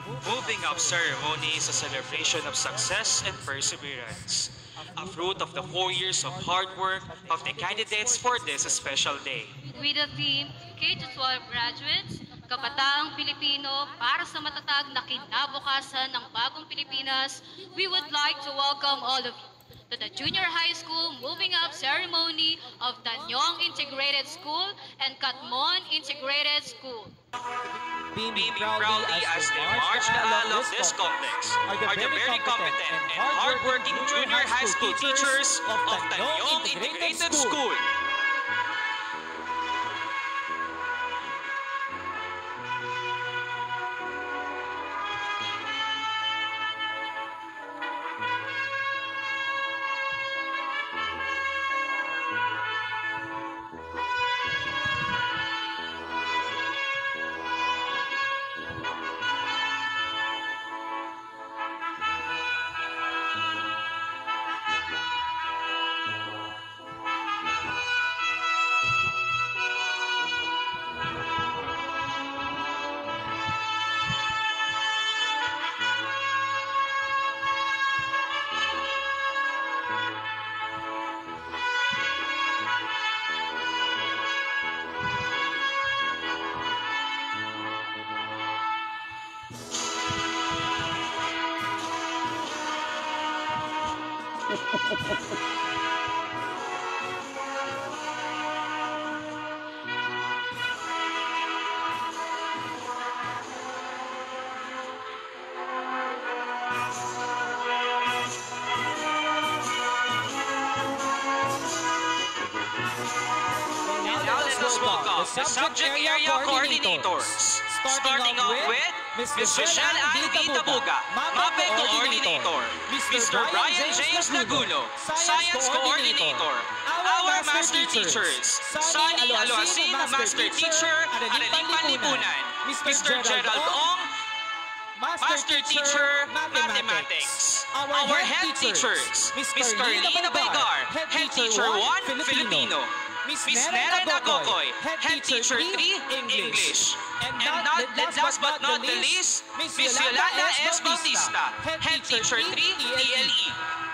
Moving up ceremony is a celebration of success and perseverance, a fruit of the 4 years of hard work of the candidates for this special day. With the theme, K-12 graduates, Kabataang Pilipino para sa matatag na kinabukasan ng bagong Pilipinas, we would like to welcome all of you to the Junior High School Moving Up Ceremony of Tanyong Integrated School and Katmon Integrated School. Beaming proudly as they march the hall of this complex are the very competent and hardworking junior high school teachers of Tanyong Integrated School. Now let us welcome the subject area coordinators. Starting off with Ms. Michelle Andy Tabuga, MAPE Coordinator, Mr. Brian James Laguno, Science Coordinator, our Master Teachers, Sunny Aloasin, Master Teacher, Araling Panlipunan, Mr. Gerald Ong, Master Teacher, Mathematics. Our Head Teachers, Mr. Lino Baygar, Head Teacher 1, Filipino. Miss Nera Nagokoy, Head Teacher 3, English. And last but not the least, Miss Yolanda S. Bautista, Head Teacher 3, ELE.